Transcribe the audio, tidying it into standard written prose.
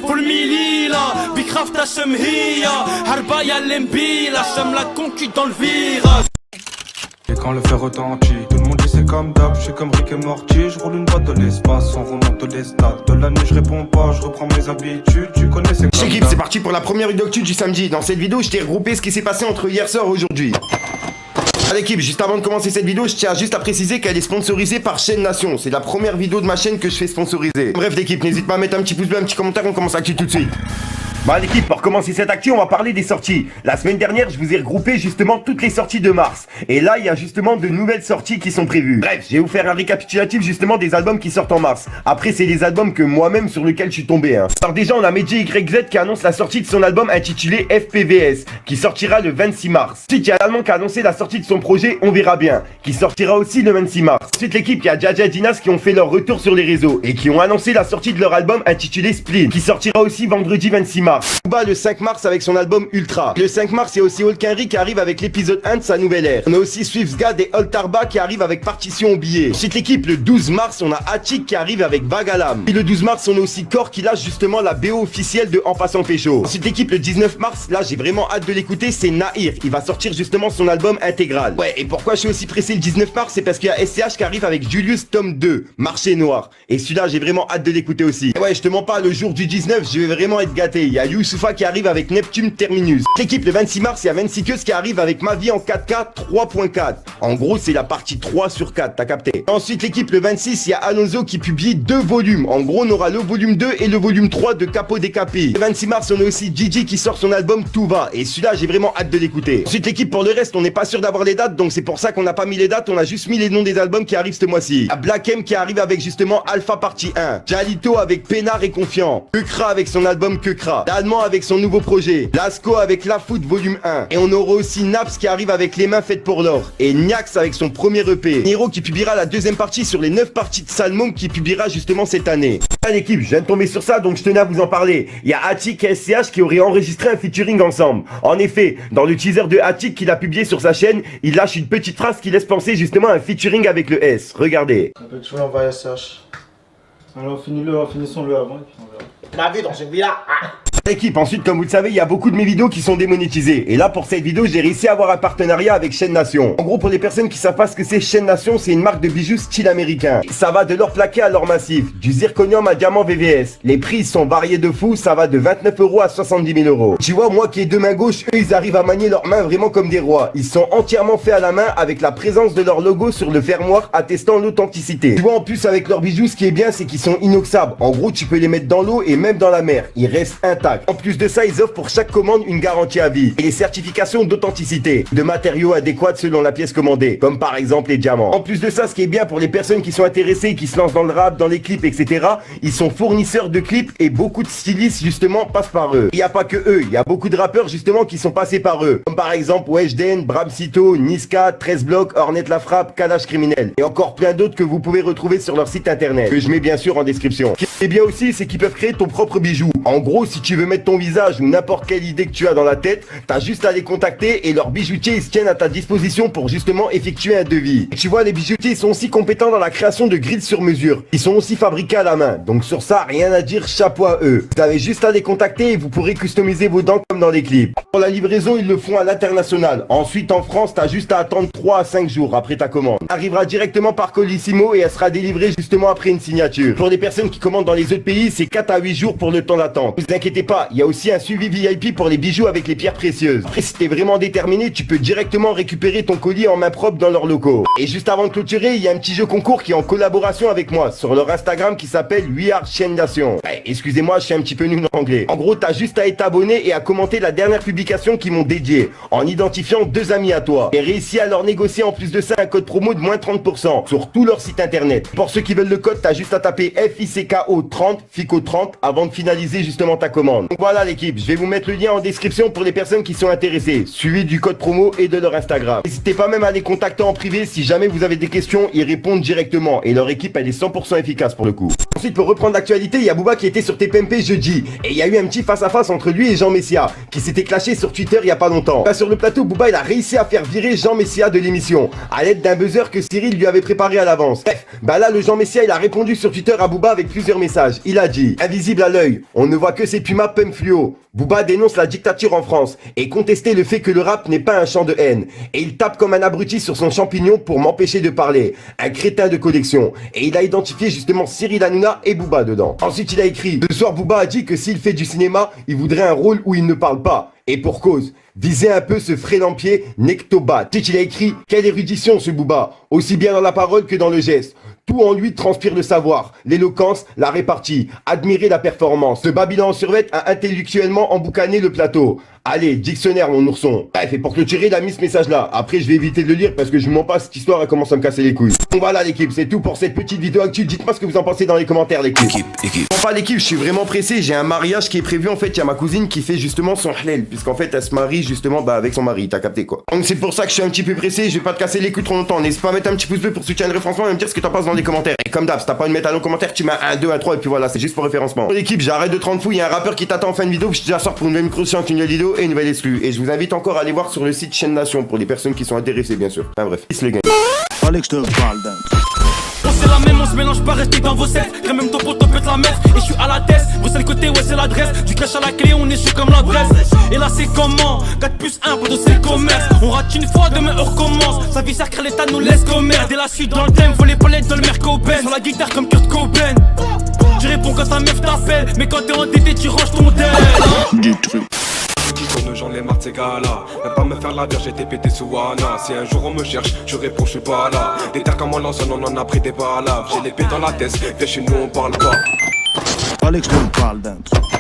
فول ميليلا بيخاف تشم هي هربايا اللمبيلا شم la concu dans le virage. Et quand le fer retentit, tout le monde dit c'est comme d'hab, je suis comme Rick et Morty, je roule une boîte de l'espace, on remonte les stats. De la nuit je réponds pas, je reprends mes habitudes, tu connais c'est comme L'équipe, c'est parti pour la première vidéo actu du samedi. Dans cette vidéo, je t'ai regroupé ce qui s'est passé entre hier soir et aujourd'hui. L'équipe, juste avant de commencer cette vidéo, je tiens juste à préciser qu'elle est sponsorisée par Chaîne Nation. C'est la première vidéo de ma chaîne que je fais sponsoriser. Bref l'équipe, n'hésite pas à mettre un petit pouce bleu, un petit commentaire, on commence l'actu tout de suite. Bah l'équipe, pour commencer cette actu, on va parler des sorties. La semaine dernière, je vous ai regroupé justement toutes les sorties de mars. Et là, il y a justement de nouvelles sorties qui sont prévues. Bref, je vais vous faire un récapitulatif justement des albums qui sortent en mars. Après, c'est les albums que moi-même sur lesquels je suis tombé. Alors déjà, on a Medji YZ qui annonce la sortie de son album intitulé FPVS, qui sortira le 26 mars. Ensuite, il y a l'allemand qui a annoncé la sortie de son projet On Verra Bien, qui sortira aussi le 26 mars. Ensuite, l'équipe, il y a Jaja Dinas qui ont fait leur retour sur les réseaux et qui ont annoncé la sortie de leur album intitulé Spleen, qui sortira aussi vendredi 26 mars. Booba le 5 mars avec son album Ultra. Le 5 mars, il y a aussi Olkinry qui arrive avec l'épisode 1 de sa nouvelle ère. On a aussi Swiftsgad et Oltarba qui arrivent avec Partition oubliée. Ensuite, l'équipe, le 12 mars, on a Attic qui arrive avec Vagalam. Et le 12 mars, on a aussi Core qui lâche justement la BO officielle de En Passant Pécho. Ensuite, l'équipe, le 19 mars, là, j'ai vraiment hâte de l'écouter, c'est Nahir. Il va sortir justement son album intégral. Ouais, et pourquoi je suis aussi pressé le 19 mars, c'est parce qu'il y a SCH qui arrive avec Julius tome 2, Marché Noir. Et celui-là, j'ai vraiment hâte de l'écouter aussi. Ouais, je te mens pas, le jour du 19, je vais vraiment être gâté. Il y a Youssoufa qui arrive avec Neptune Terminus. L'équipe, le 26 mars, il y a 26 Keus qui arrive avec Ma Vie en 4K 3.4. En gros, c'est la partie 3 sur 4, t'as capté. Ensuite, l'équipe, le 26, il y a Alonso qui publie 2 volumes. En gros, on aura le volume 2 et le volume 3 de Capo Décapé. Le 26 mars, on a aussi Gigi qui sort son album Tout Va. Et celui-là, j'ai vraiment hâte de l'écouter. Ensuite, l'équipe, pour le reste, on n'est pas sûr d'avoir les dates, donc c'est pour ça qu'on n'a pas mis les dates, on a juste mis les noms des albums qui arrivent ce mois-ci. Il y a Black M qui arrive avec justement Alpha Partie 1. Jalito avec Pénard et Confiant. Kekra avec son album Kekra. L'Allemand avec son nouveau projet. Lasco avec La Foot volume 1. Et on aura aussi Naps qui arrive avec Les Mains Faites pour l'Or. Et Niax avec son premier EP. Niro qui publiera la deuxième partie sur les 9 parties de Salmon qui publiera justement cette année. L'équipe, je viens de tomber sur ça donc je tenais à vous en parler. Il y a Attic et SCH qui auraient enregistré un featuring ensemble. En effet, dans le teaser de Attic qu'il a publié sur sa chaîne, il lâche une petite phrase qui laisse penser justement à un featuring avec le S. Regardez. On peut toujours l'envoyer SCH. Alors finissons-le avant et puis on verra. On a vu dans cette villa. Équipe, ensuite comme vous le savez il y a beaucoup de mes vidéos qui sont démonétisées et là pour cette vidéo j'ai réussi à avoir un partenariat avec Chaîne Nation. En gros pour les personnes qui savent pas ce que c'est, Chaîne Nation c'est une marque de bijoux style américain. Ça va de l'or plaqué à l'or massif, du zirconium à diamant VVS. Les prix sont variés de fou, ça va de 29 € à 70 000 €. Tu vois moi qui ai deux mains gauches, eux ils arrivent à manier leurs mains vraiment comme des rois. Ils sont entièrement faits à la main avec la présence de leur logo sur le fermoir attestant l'authenticité. Tu vois en plus avec leurs bijoux ce qui est bien c'est qu'ils sont inoxables. En gros tu peux les mettre dans l'eau et même dans la mer, ils restent intacts. En plus de ça, ils offrent pour chaque commande une garantie à vie et les certifications d'authenticité, de matériaux adéquats selon la pièce commandée, comme par exemple les diamants. En plus de ça, ce qui est bien pour les personnes qui sont intéressées, qui se lancent dans le rap, dans les clips, etc., ils sont fournisseurs de clips et beaucoup de stylistes justement passent par eux. Il n'y a pas que eux, il y a beaucoup de rappeurs justement qui sont passés par eux, comme par exemple Weshden, Bramsito, Niska, 13 Block, Ornette La Frappe, Kalash Criminel et encore plein d'autres que vous pouvez retrouver sur leur site internet, que je mets bien sûr en description. Ce qui est bien aussi, c'est qu'ils peuvent créer ton propre bijou. En gros, si tu veux mettre ton visage ou n'importe quelle idée que tu as dans la tête, t'as juste à les contacter et leurs bijoutiers ils se tiennent à ta disposition pour justement effectuer un devis. Et tu vois, les bijoutiers ils sont aussi compétents dans la création de grilles sur mesure. Ils sont aussi fabriqués à la main. Donc sur ça, rien à dire, chapeau à eux. Vous avez juste à les contacter et vous pourrez customiser vos dents comme dans les clips. Pour la livraison, ils le font à l'international. Ensuite, en France, t'as juste à attendre 3 à 5 jours après ta commande. Elle arrivera directement par Colissimo et elle sera délivrée justement après une signature. Pour les personnes qui commandent dans les autres pays, c'est 4 à 8 jours pour le temps d'attente. Ne vous inquiétez pas, il y a aussi un suivi VIP pour les bijoux avec les pierres précieuses. Après, si t'es vraiment déterminé, tu peux directement récupérer ton colis en main propre dans leurs locaux. Et juste avant de clôturer, il y a un petit jeu concours qui est en collaboration avec moi sur leur Instagram qui s'appelle We Are Chaîne Nation. Excusez-moi, je suis un petit peu nul en anglais. En gros, t'as juste à être abonné et à commenter la dernière publication qu'ils m'ont dédiée en identifiant 2 amis à toi. Et réussi à leur négocier en plus de ça un code promo de moins 30% sur tout leur site internet. Pour ceux qui veulent le code, t'as juste à taper FICKO 30, FICO 30 avant de finaliser justement ta commande. Donc voilà l'équipe, je vais vous mettre le lien en description pour les personnes qui sont intéressées, suivi du code promo et de leur Instagram. N'hésitez pas même à les contacter en privé si jamais vous avez des questions, ils répondent directement et leur équipe elle est 100% efficace pour le coup. Ensuite pour reprendre l'actualité, il y a Booba qui était sur TPMP jeudi et il y a eu un petit face à face entre lui et Jean Messia qui s'était clashé sur Twitter il y a pas longtemps. Là sur le plateau, Booba il a réussi à faire virer Jean Messia de l'émission à l'aide d'un buzzer que Cyril lui avait préparé à l'avance. Bref, bah là le Jean Messia il a répondu sur Twitter à Booba avec plusieurs messages. message. Il a dit: invisible à l'œil, on ne voit que ces pumas pum fluo. Booba dénonce la dictature en France et contestait le fait que le rap n'est pas un chant de haine. Et il tape comme un abruti sur son champignon pour m'empêcher de parler. Un crétin de collection. Et il a identifié justement Cyril Hanouna et Booba dedans. Ensuite il a écrit: ce soir Booba a dit que s'il fait du cinéma, il voudrait un rôle où il ne parle pas. Et pour cause, visez un peu ce frélampier Nectobat. Ensuite il a écrit: quelle érudition ce Booba, aussi bien dans la parole que dans le geste. Tout en lui transpire le savoir, l'éloquence, la répartie. Admirez la performance. Ce Babylon en survêt a intellectuellement emboucané le plateau. Allez, dictionnaire mon ourson. Bref, et pour clôturer, il a mis ce message-là. Après, je vais éviter de le lire parce que je m'en passe, cette histoire, elle commence à me casser les couilles. Donc voilà l'équipe, c'est tout pour cette petite vidéo actuelle. Dites-moi ce que vous en pensez dans les commentaires l'équipe. Enfin l'équipe, je suis vraiment pressé, j'ai un mariage qui est prévu en fait. Il y a ma cousine qui fait justement son halal, puisqu'en fait elle se marie justement avec son mari, t'as capté quoi. Donc c'est pour ça que je suis un petit peu pressé, je vais pas te casser les couilles trop longtemps. N'hésite pas à mettre un petit pouce bleu pour soutenir le référencement et me dire ce que t'en penses dans les commentaires. Et comme d'hab, si t'as pas envie de mettre un long commentaire, tu mets un 2, un 3 et puis voilà, c'est juste pour référencement. Bon, l'équipe, j'arrête de 30 fous, il y a un rappeur qui t'attend en fin de vidéo, je te sors pour une nouvelle micro une nouvelle vidéo et une nouvelle exclue. Et je vous invite encore à aller voir sur le site Chaîne Nation pour les personnes qui sont intéressées bien sûr. Enfin bref, peace les gars. Fallait que je te parle d'un truc. On c'est la même, on se mélange pas, rester dans vos sets. Quand même ton pote, on peut te la mettre. Et je suis à la tête, vous c'est le côté, ouais c'est l'adresse. Du cash à la clé, on est chaud comme l'adresse. Et là c'est comment 4 plus 1, poteau c'est le commerce. On rate une fois, demain on recommence. Sa vie sacrée, l'état nous laisse commerce. Dès la suite dans le thème, faut les palettes dans le Merco-Ben. Sur la guitare comme Kurt Cobain. Tu réponds quand ta meuf t'appelle, mais quand t'es endetté, tu ranges ton tel. Du truc. J'en ai marre de ces gars-là. Même pas me faire la verge, j'étais pété sous Wana. Si un jour on me cherche, je réponds, je suis pas là. Des terres comme on lance, on en a pris des balles. J'ai l'épée dans la tête, viens chez nous on parle pas. Fallait que je te parle d'un truc.